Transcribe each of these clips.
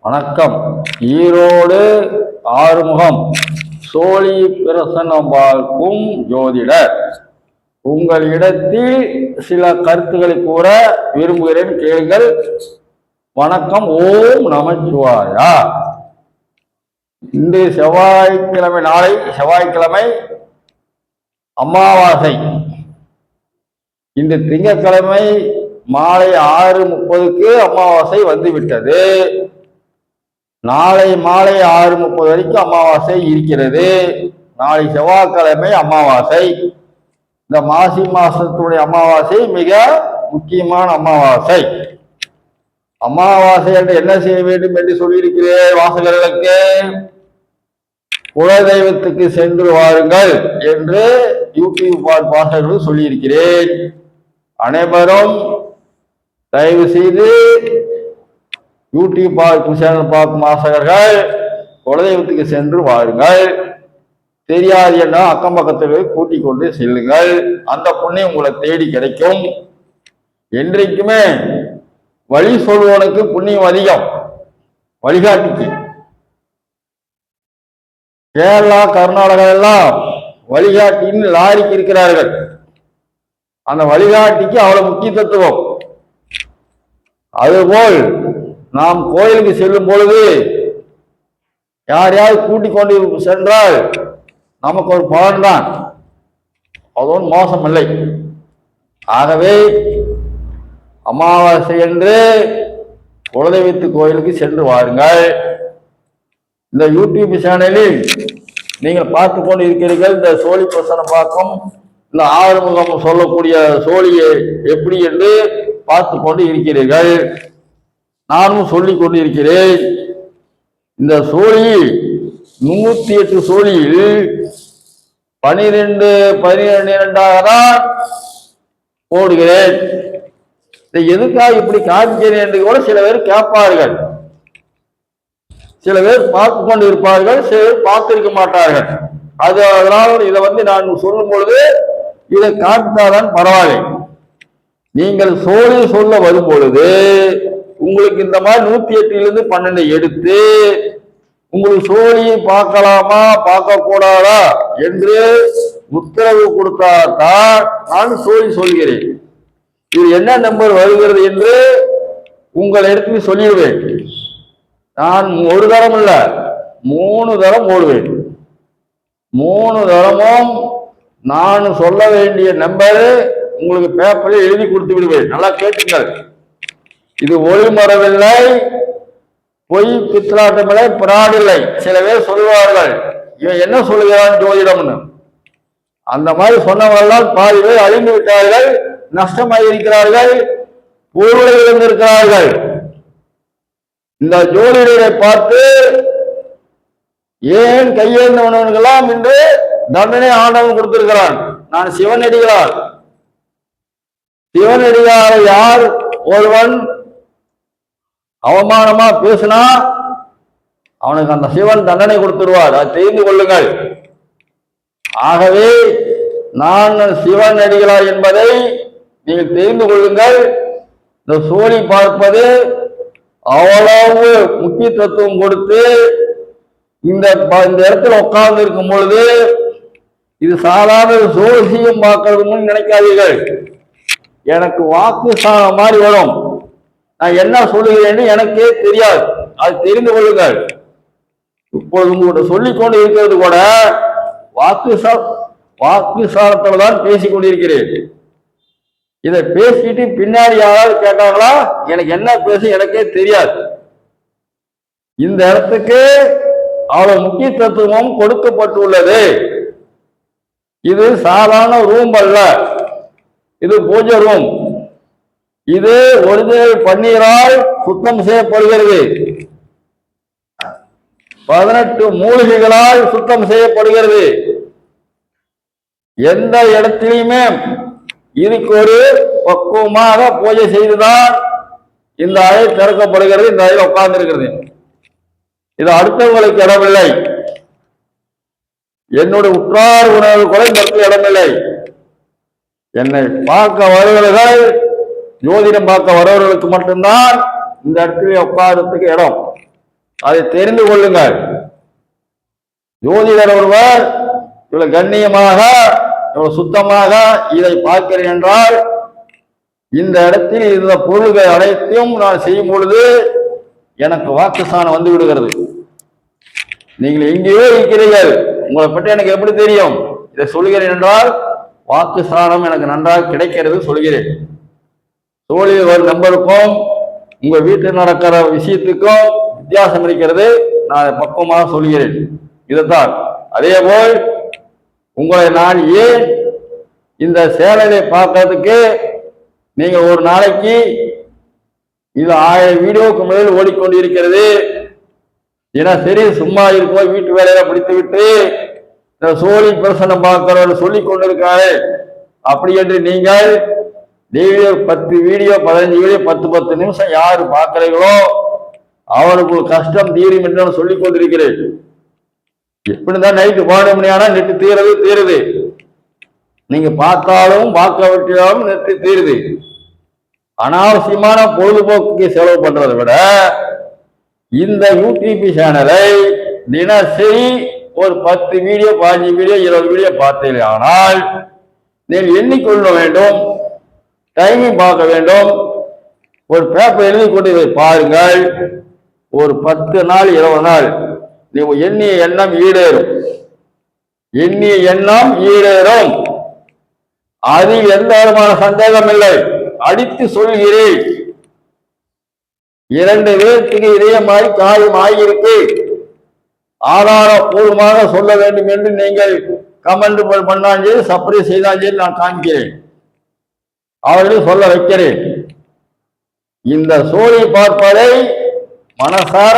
வணக்கம். ஈரோடு ஆறுமுகம் சோழி பிரசன்னம் பார்க்கும் ஜோதிடர். உங்களிடத்தில் சில கருத்துக்களை கூற விரும்புகிறேன், கேளுங்கள். வணக்கம். ஓம் நமச்சிவாயா. இன்று செவ்வாய்க்கிழமை, நாளை செவ்வாய்க்கிழமை அமாவாசை. இன்று திங்கட்கிழமை மாலை 6:30 அமாவாசை வந்துவிட்டது. நாளை மாலை 6:30 வரைக்கும் அமாவாசை இருக்கிறது. நாளை செவ்வாய்க்கிழமை அமாவாசை. இந்த மாசி மாசத்துடைய அமாவாசை மிக முக்கியமான அமாவாசை. அமாவாசை என்று என்ன செய்ய வேண்டும் என்று சொல்லியிருக்கிறேன் வாசகர்களுக்கு? குலதெய்வத்துக்கு சென்று வாருங்கள் என்று யூடியூப் வாசகர்கள் சொல்லியிருக்கிறேன். அனைவரும் தயவு செய்து யூடியூப் சேனல் பார்க்கும் வாசகர்கள் குலதெய்வத்துக்கு சென்று வாருங்கள். தெரியாது என்ன அக்கம் பக்கத்தில் கூட்டிக் கொண்டு செல்லுங்கள். அந்த புண்ணியம் உங்களை தேடி கிடைக்கும். என்றைக்குமே வழி சொல்வனுக்கு புண்ணியம் அதிகம். வழிகாட்டிக்கு கேரளா, கர்நாடகா எல்லாம் வழிகாட்டின்னு லாரிக்கு இருக்கிறார்கள். அந்த வழிகாட்டிக்கு அவ்வளவு முக்கியத்துவம். அதுபோல் நாம் கோயிலுக்கு செல்லும் பொழுது யாரையாவது கூட்டிக் கொண்டு சென்றால் நமக்கு ஒரு பலன்தான், அதுவும் மோசம் இல்லை. ஆகவே அமாவாசை என்று குலதெய்வத்து கோயிலுக்கு சென்று வாருங்கள். இந்த யூடியூப் சேனலில் நீங்கள் பார்த்து கொண்டு இருக்கிறீர்கள். இந்த சோழி பிரசனம் பார்க்கும் இந்த ஆறுமுகம் சொல்லக்கூடிய சோழியை எப்படி என்று பார்த்து கொண்டு இருக்கிறீர்கள். நானும் சொல்லிக் கொண்டு இருக்கிறேன். இந்த சோழி 108 சோழியில் 12 தான் போடுகிறேன். எதுக்காக இப்படி காமிக்கிறேன் என்று கூட சில பேர் கேட்பார்கள். சில பேர் பார்த்து கொண்டு இருப்பார்கள், சில பேர் பார்த்திருக்க மாட்டார்கள். அதனால் இதை நான் சொல்லும் பொழுது இதை காட்டாதான் பரவாயில்லை. நீங்கள் சோழி சொல்ல வரும் பொழுது உங்களுக்கு இந்த மாதிரி 108 12 எடுத்து உங்களுக்கு சோழியை பார்க்கலாமா பார்க்க கூடாதா என்று உத்தரவு கொடுத்தால்தான் நான் சோழி சொல்கிறேன். இது என்ன நம்பர் வருகிறது என்று உங்கள் இடத்துல சொல்லிடுவேன். நான் ஒரு தரம் இல்ல 3 தரம் ஓடுவேன். 3 தரமும் நான் சொல்ல வேண்டிய நம்பர் உங்களுக்கு பேப்பரில் எழுதி கொடுத்து விடுவேன். நல்லா கேட்டுங்கள். இது ஒளிமரவில்லை, பொய் பித்தலாட்டமில்லை, பிராடில்லை. சில பேர் சொல்வார்கள் இவன் என்ன சொல்லுகிறான் ஜோதிடம்னு. அந்த மாதிரி சொன்னவர்களால் பாதி பேர் அழிந்து விட்டார்கள், நஷ்டமாயிருக்கிறார்கள், பொருளை இழந்திருக்கிறார்கள். இந்த ஜோதிடரை பார்த்து ஏன் கையேந்தவனவர்களாம் என்று தண்டனை ஆண்டவன் கொடுத்திருக்கிறான். நான் சிவனடிகளார். சிவனடிகாரை யார் ஒருவன் அவமானமா பேசினா அவனுக்கு அந்த சிவன் தண்டனை கொடுத்துருவார். அதை தெரிந்து கொள்ளுங்கள். ஆகவே நான் சிவன் அடிகளார் என்பதை நீங்கள் தெரிந்து கொள்ளுங்கள். இந்த சோழி பார்ப்பது அவ்வளவு முக்கியத்துவம் கொடுத்து இந்த இடத்துல உட்கார்ந்து இருக்கும் பொழுது இது சாதாரண சோழியம் பார்க்கறதுன்னு நினைக்காதீர்கள். எனக்கு வாக்கு மாதிரி வரும். நான் என்ன சொல்லுகிறேன்னு எனக்கே தெரியாது. அது தெரிந்து கொள்ளுங்கள். இப்பொழுது உங்கள்கிட்ட சொல்லிக்கொண்டு இருக்கிறது கூட வாக்கு சாரத்தில் தான் பேசிக் கொண்டிருக்கிறேன். இதை பேசிட்டு பின்னாடி யாராவது கேட்டாங்களா எனக்கு என்ன பேச எனக்கே தெரியாது. இந்த இடத்துக்கு அவ்வளவு முக்கியத்துவம் கொடுக்கப்பட்டுள்ளது. இது சாதாரண ரூம் அல்ல, இது பூஜை ரூம். இது ஒரிஜினல் பன்னீரால் சுத்தம் செய்யப்படுகிறது. 18 மூலிகைகளால் சுத்தம் செய்யப்படுகிறது. எந்த இடத்திலுமே இதுக்கு ஒரு பக்குவமாக பூஜை செய்துதான் இந்த அறை திறக்கப்படுகிறது. இந்த அறையில் உட்கார்ந்து இருக்கிறது. இது அடுத்தவங்களுக்கு இடமில்லை. என்னுடைய உற்றார் உணவு கூட இந்த இடமில்லை. என்னை பார்க்க வருவர்கள், ஜோதிடம் பார்க்க வருவர்களுக்கு மட்டும்தான் இந்த இடத்துல உட்காரத்துக்கு இடம். அதை தெரிந்து கொள்ளுங்கள். ஜோதிடர் ஒருவர் இவ்வளவு கண்ணியமாக இவ்வளவு சுத்தமாக இதை பார்க்கிறேன் என்றால், இந்த இடத்தில் இந்த பொருள்கள் அனைத்தையும் நான் செய்யும் பொழுது எனக்கு வாக்குஸ்தானம் வந்து விடுகிறது. நீங்கள் எங்கேயோ இருக்கிறீர்கள், உங்களை பற்றி எனக்கு எப்படி தெரியும்? இதை சொல்கிறேன் என்றால் வாக்குஸ்தானம் எனக்கு நன்றாக கிடைக்கிறது சொல்கிறேன். தோழில் ஒரு நம்பருக்கும் உங்க வீட்டில் நடக்கிற விஷயத்துக்கும் வித்தியாசம் இருக்கிறது. நான் பக்குவமாக சொல்கிறேன். இதுதான். அதே போல் உங்களை நான் ஏன் இந்த சேனலை பார்க்கறதுக்கு நீங்கள் ஒரு நாளைக்கு இது 1000 வீடியோவுக்கு மேல் ஓடிக்கொண்டிருக்கிறது. தினசரி சும்மா இருக்கும் வீட்டு வேலையில பிடித்து விட்டு இந்த சோழி பிரசனம் பார்க்கிறவர் சொல்லிக் கொண்டிருக்காரு. அப்படி என்று நீங்கள் டெய்லி 10 வீடியோ 15 வீடியோ 10 நிமிஷம் யாரு பார்க்கிறீங்களோ அவருக்கு கஷ்டம் தீரும் என்று நான் சொல்லிக் கொண்டிருக்கிறேன். எப்படிதான் நைட்டு 12 மணி ஆனா நெட்டு தீருது. நீங்க பார்த்தாலும் பார்க்க விட்டாலும் நெட்டு தீருது. அனாவசியமான பொழுதுபோக்குக்கு செலவு பண்றதை விட இந்த யூடியூப் சேனலை தினசரி ஒரு 10 வீடியோ 15 வீடியோ 20 வீடியோ பார்த்தீர்கள் ஆனால் நீங்கள் எண்ணிக்கொள்ள வேண்டும், டைமிங் பார்க்க வேண்டும். ஒரு பேப்பர் எழுதி கொண்டு பாருங்கள். ஒரு 10 நாள் 20 நாள் நீ எண்ணிய எண்ணம் ஈடேறும். எண்ணிய எண்ணம் ஈடேறும். அதில் எந்த விதமான சந்தேகம் இல்லை. அடித்து சொல்கிறேன். 2 பேருக்கு இதே மாதிரி காரியம் ஆகியிருக்கு. ஆதாரபூர்வமாக சொல்ல வேண்டும் என்று நீங்கள் கமெண்ட் பண்ணாலும் சரி, சப்ரைஸ் செய்தாலும் சரி, நான் காண்கிறேன். அவர்களையும் சொல்ல வைக்கிறேன். இந்த சோழி பார்ப்பதை மனசார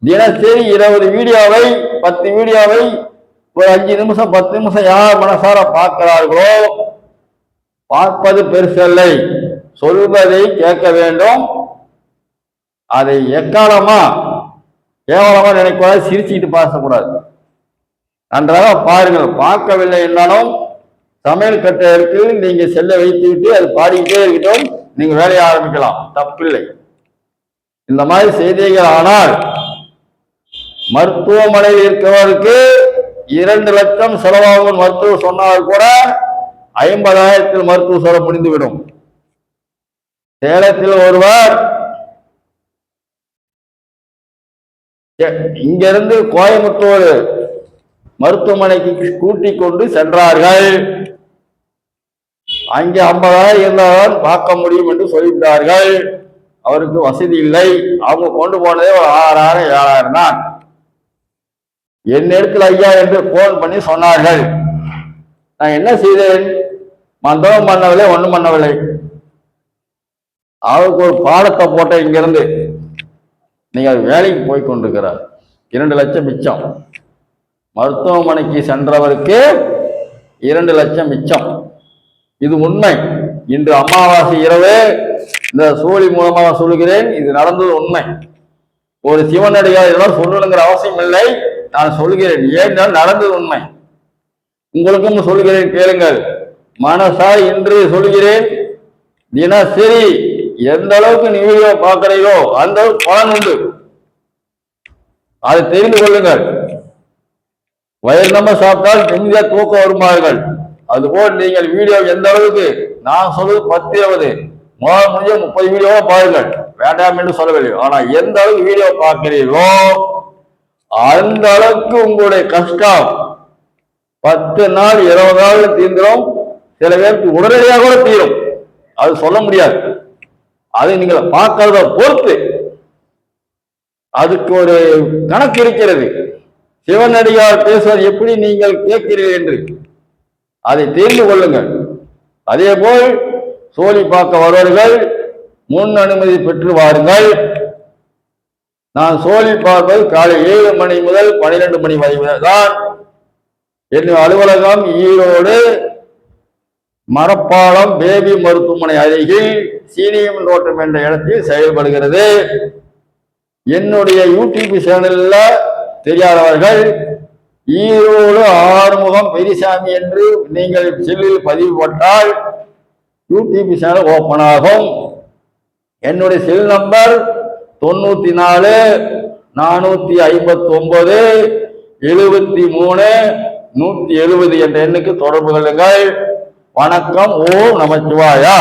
தினசரி 20 வீடியோவை 10 வீடியோவை ஒரு 5 நிமிஷம் 10 நிமிஷம் யார் மனசார பார்க்கிறார்களோ, பார்ப்பது பெருசல்லை, சொல்வதை கேட்க வேண்டும். அதை எக்காலமா கேவலமா நினைக்கூடாது, சிரிச்சுக்கிட்டு பேசக்கூடாது. நன்றாக பாருங்கள். பார்க்கவில்லை என்றாலும் சமையல் கட்டைக்கு நீங்க செல்ல வைத்து விட்டு அது பாடிக்கிட்டே இருக்கட்டும், நீங்க வேலையை ஆரம்பிக்கலாம், தப்பில்லை. இந்த மாதிரி செய்தீர்கள். ஆனால் மருத்துவமனையில் இருக்கிறவருக்கு 2 லட்சம் செலவாகும் மருத்துவர் சொன்னால் கூட 50,000 மருத்துவ செலவு முடிந்துவிடும். சேலத்தில் ஒருவர் இங்கிருந்து கோயம்புத்தூர் மருத்துவமனைக்கு கூட்டிக் கொண்டு சென்றார்கள். அங்கே 50,000 இருந்தால்தான் பார்க்க முடியும் என்று சொல்லிவிட்டார்கள். அவருக்கு வசதி இல்லை. அவங்க கொண்டு போனதே ஒரு 6,000 7,000 தான். என் இடத்துல ஐயா என்று போன் பண்ணி சொன்னார்கள். நான் என்ன செய்தேன்? மந்தம் பண்ணவில்லை, ஒண்ணும் பண்ணவில்லை. அவருக்கு ஒரு பாடத்தை போட்ட இங்கிருந்து நீங்க வேலைக்கு போய் கொண்டிருக்கிறார். 2 லட்சம் மிச்சம். மருத்துவமனைக்கு சென்றவருக்கு 2 லட்சம் மிச்சம். இது உண்மை. இன்று அமாவாசை இரவு இந்த சோழி மூலமாக சொல்லுகிறேன். இது நடந்தது உண்மை. ஒரு சிவனடியார் இதெல்லாம் சொல்லணுங்கிற அவசியம் இல்லை. நான் சொல்கிறேன். ஏனென்றால் நடந்தது உண்மை. உங்களுக்கும் சொல்கிறேன், கேளுங்கள். மனசா இன்று சொல்கிறேன். தினசரி எந்த அளவுக்கு நீ வீடியோ பார்க்கிறீர்களோ அந்த பலன் உண்டு. அதை தெரிந்து கொள்ளுங்கள். வயிறு நம்ம சாப்பிட்டால் நிம்மதியா தூக்கம் வருமார்கள். அதுபோல் நீங்கள் வீடியோ எந்த அளவுக்கு, நான் சொல்வது 10 20 முடிஞ்ச 30 வீடியோவா பாருங்கள், வேண்டாம் என்று சொல்லவில்லை. ஆனா எந்த அளவுக்கு வீடியோ பார்க்கிறீர்களோ அந்த அளவுக்கு உங்களுடைய கஷ்டம் 10 நாள் 20 நாள் தீர்ந்துடும். சில பேருக்கு உடனடியாக கூட தீரும். அது சொல்ல முடியாது. அதை நீங்கள் பார்க்கிறத பொறுத்து அதுக்கு ஒரு கணக்கு இருக்கிறது. சிவனடியார் பேசுவது எப்படி நீங்கள் கேட்கிறீர்கள் என்று அதை தெரிந்து கொள்ளுங்கள். அதே போல் சோழி பார்க்க வருவர்கள் முன் அனுமதி பெற்று வாருங்கள். நான் சோழி பார்ப்பது காலை 7 மணி முதல் 12 மணி வரை தான். என் அலுவலகம் ஈரோடு மரப்பாலம் பேபி மருத்துவமனை அருகில் சீனியம் ரோட்டம் என்ற இடத்தில் செயல்படுகிறது. என்னுடைய யூடியூப் சேனல்ல தெரியாதவர்கள் ஈரோடு ஆறுமுகம் பெரியசாமி என்று நீங்கள் செல்லில் பதிவு போட்டால் யூடியூப் சேனல் ஓபன் ஆகும். என்னுடைய செல் நம்பர் 94 459 73 170 என்ற எண்ணுக்கு தொடர்பு கொள்ளுங்கள். வணக்கம். ஓம் நமச்சிவாயா.